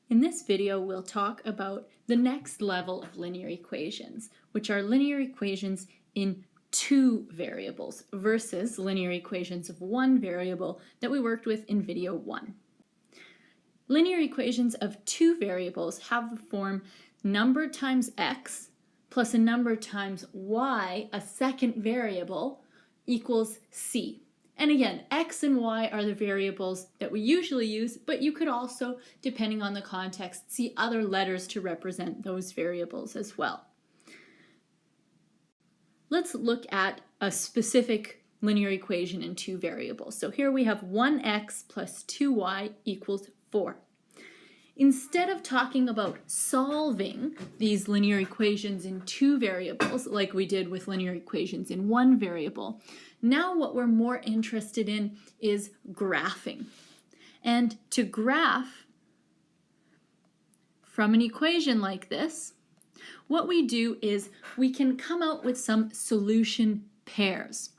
In this video, we'll talk about the next level of linear equations, which are linear equations in two variables versus linear equations of one variable that we worked with in video 1. Linear equations of two variables have the form number times x plus a number times y, a second variable, equals c. And again, x and y are the variables that we usually use, but you could also, depending on the context, see other letters to represent those variables as well. Let's look at a specific linear equation in two variables. So here we have 1x plus 2y equals 4. Instead of talking about solving these linear equations in two variables, like we did with linear equations in one variable, now what we're more interested in is graphing. And to graph from an equation like this, what we do is we can come out with some solution pairs.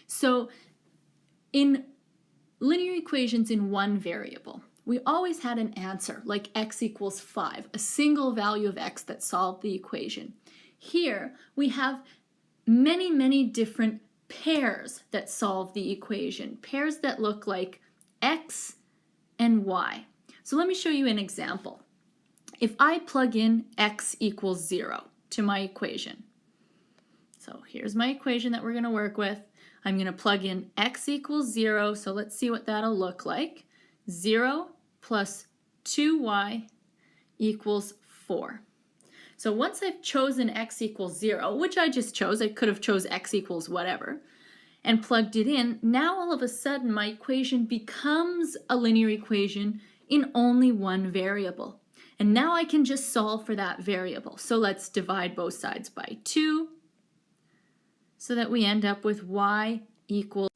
So in linear equations in one variable, we always had an answer, like x equals 5, a single value of x that solved the equation. Here, we have many, many different pairs that solve the equation, pairs that look like x and y. So let me show you an example. If I plug in x equals 0 to my equation, so here's my equation that we're going to work with. I'm going to plug in x equals 0, so let's see what that'll look like. 0 plus 2y equals 4. So once I've chosen x equals 0, which I just chose, I could have chose x equals whatever, and plugged it in, now all of a sudden my equation becomes a linear equation in only one variable. And now I can just solve for that variable. So let's divide both sides by 2 so that we end up with y equals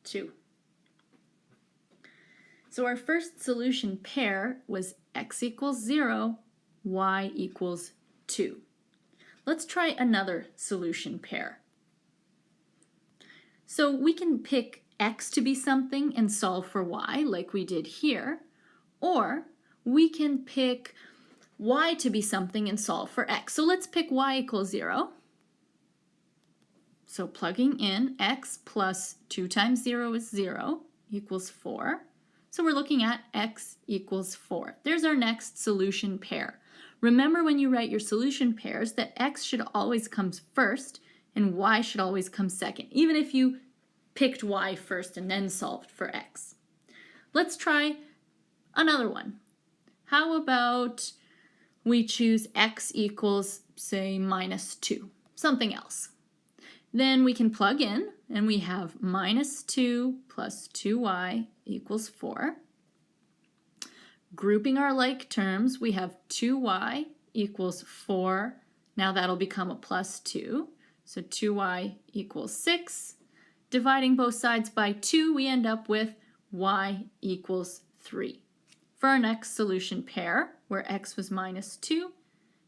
2. So our first solution pair was x equals 0, y equals 2. Let's try another solution pair. So we can pick x to be something and solve for y, like we did here, or we can pick y to be something and solve for x. So let's pick y equals 0. So plugging in x plus 2 times 0 is 0 equals 4. So we're looking at x equals 4. There's our next solution pair. Remember when you write your solution pairs that x should always come first and y should always come second, even if you picked y first and then solved for x. Let's try another one. How about we choose x equals, say, minus 2, something else. Then we can plug in, and we have minus 2 plus 2y equals 4. Grouping our like terms, we have 2y equals 4. Now that'll become a plus 2. So 2y equals 6. Dividing both sides by 2, we end up with y equals 3. For our next solution pair, where x was minus 2,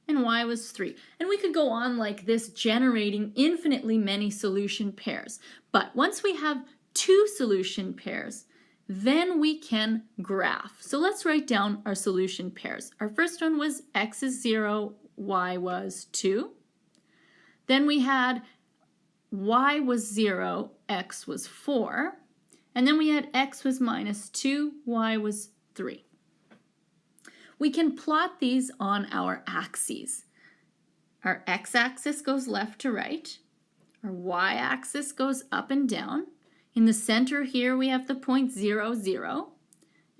and y was 3. And we could go on like this, generating infinitely many solution pairs. But once we have two solution pairs, then we can graph. So let's write down our solution pairs. Our first one was x is 0, y was 2. Then we had y was 0, x was 4. And then we had x was minus 2, y was 3. We can plot these on our axes. Our x-axis goes left to right. Our y-axis goes up and down. In the center here, we have the point 0, 0.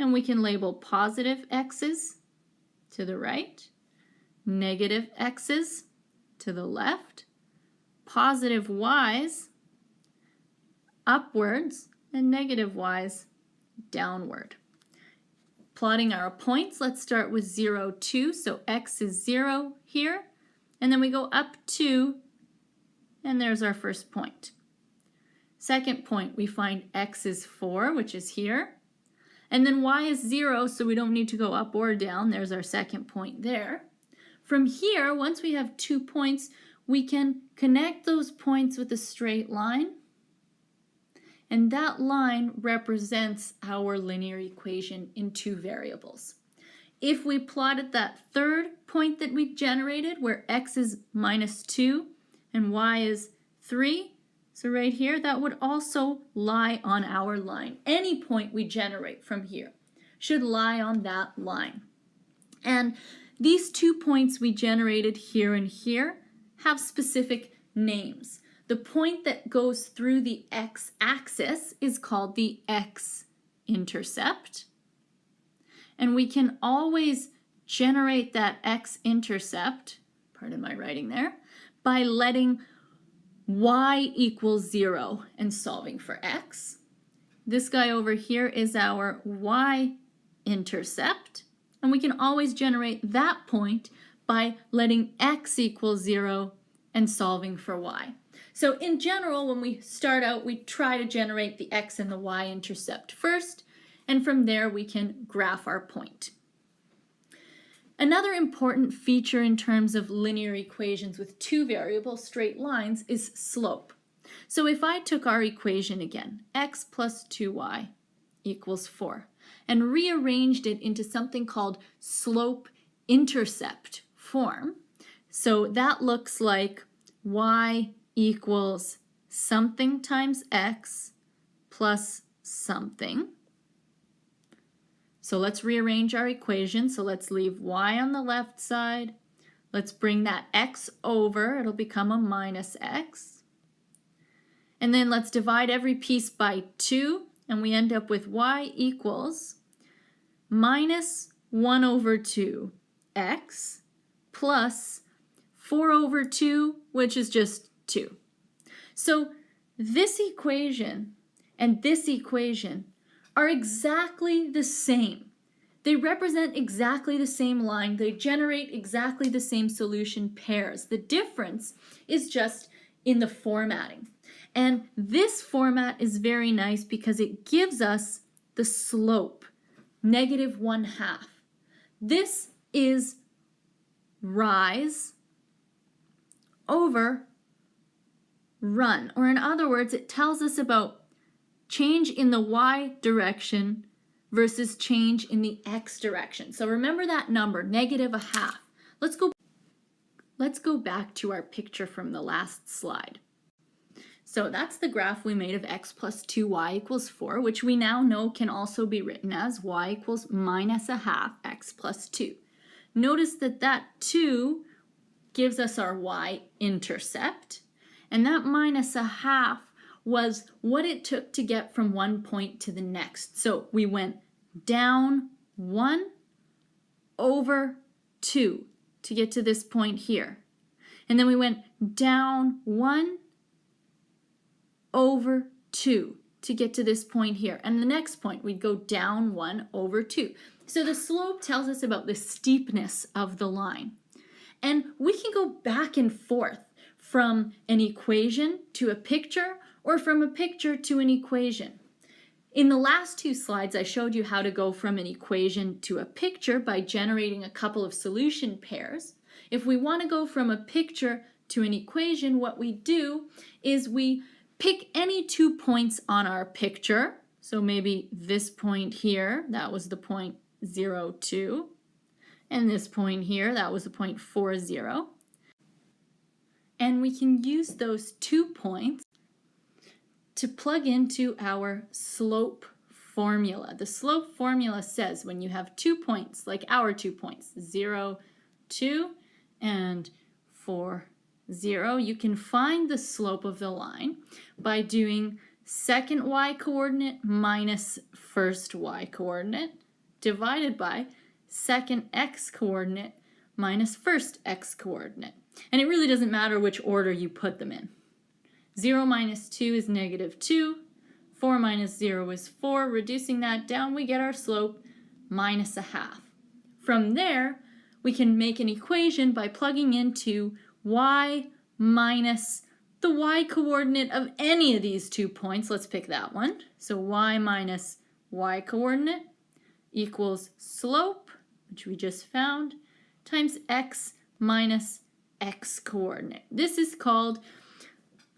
And we can label positive x's to the right, negative x's to the left, positive y's upwards, and negative y's downward. Plotting our points, let's start with 0, 2, so x is 0 here, and then we go up 2, and there's our first point. Second point, we find x is 4, which is here, and then y is 0, so we don't need to go up or down. There's our second point there. From here, once we have 2 points, we can connect those points with a straight line, and that line represents our linear equation in two variables. If we plotted that third point that we generated, where x is -2 and y is 3, so right here, that would also lie on our line. Any point we generate from here should lie on that line. And these 2 points we generated here and here have specific names. The point that goes through the x-axis is called the x-intercept. And we can always generate that x-intercept, pardon my writing there, by letting y equals 0 and solving for x. This guy over here is our y-intercept, and we can always generate that point by letting x equal 0 and solving for y. So in general, when we start out, we try to generate the x and the y-intercept first, and from there we can graph our point. Another important feature in terms of linear equations with two variable straight lines is slope. So if I took our equation again, x plus 2y equals 4, and rearranged it into something called slope-intercept form, so that looks like y equals something times x plus something. So let's rearrange our equation. So let's leave y on the left side. Let's bring that x over. It'll become a minus x. And then let's divide every piece by 2, and we end up with y equals minus 1 over 2 x plus 4 over 2, which is just 2. So this equation and this equation are exactly the same. They represent exactly the same line. They generate exactly the same solution pairs. The difference is just in the formatting. And this format is very nice because it gives us the slope, -1/2. This is rise over run, or in other words, it tells us about change in the y direction versus change in the x direction. So remember that number, -1/2. Let's go back to our picture from the last slide. So that's the graph we made of x plus 2y equals 4, which we now know can also be written as y equals -1/2 x plus 2. Notice that that 2 gives us our y-intercept, and that -1/2 was what it took to get from one point to the next. So we went down 1 over 2 to get to this point here. And then we went down 1 over 2 to get to this point here. And the next point, we'd go down 1 over 2. So the slope tells us about the steepness of the line. And we can go back and forth from an equation to a picture, or from a picture to an equation. In the last two slides, I showed you how to go from an equation to a picture by generating a couple of solution pairs. If we want to go from a picture to an equation, what we do is we pick any 2 points on our picture. So maybe this point here, that was the point 0, 2. And this point here, that was the point 4, 0. And we can use those 2 points to plug into our slope formula. The slope formula says when you have 2 points, like our 2 points, 0, 2, and 4, 0, you can find the slope of the line by doing second y-coordinate minus first y-coordinate divided by second x-coordinate minus first x-coordinate. And it really doesn't matter which order you put them in. 0 minus 2 is -2. 4 minus 0 is 4. Reducing that down, we get our slope -1/2. From there, we can make an equation by plugging into y minus the y-coordinate of any of these 2 points. Let's pick that one. So y minus y-coordinate equals slope, which we just found, times x minus x-coordinate. This is called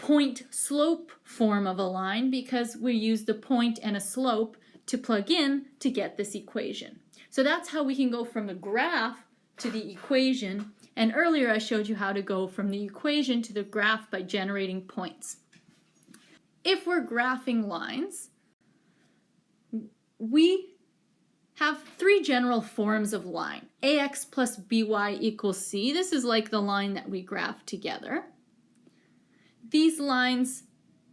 point slope form of a line because we use the point and a slope to plug in to get this equation. So that's how we can go from the graph to the equation. And earlier I showed you how to go from the equation to the graph by generating points. If we're graphing lines, we have three general forms of line. AX plus BY equals C. This is like the line that we graphed together. These lines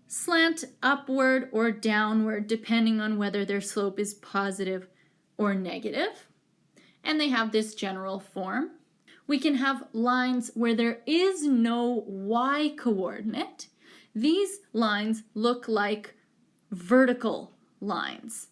slant upward or downward depending on whether their slope is positive or negative. And they have this general form. We can have lines where there is no y coordinate. These lines look like vertical lines.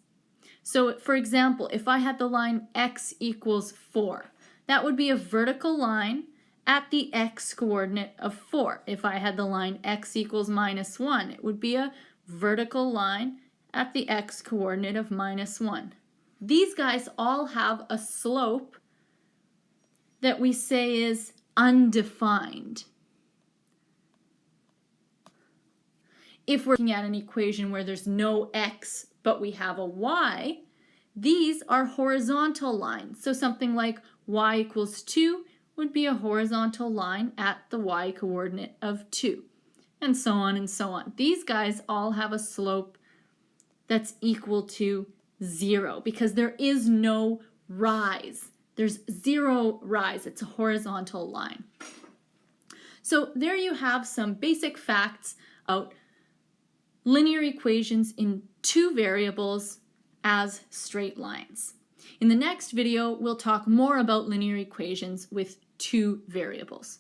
So for example, if I had the line x equals 4, that would be a vertical line at the x coordinate of 4. If I had the line x equals -1, it would be a vertical line at the x coordinate of -1. These guys all have a slope that we say is undefined. If we're looking at an equation where there's no x but we have a y, these are horizontal lines. So something like y equals 2 would be a horizontal line at the y coordinate of 2, and so on and so on. These guys all have a slope that's equal to 0 because there is no rise. There's 0 rise. It's a horizontal line. So there you have some basic facts about linear equations in two variables as straight lines. In the next video, we'll talk more about linear equations with two variables.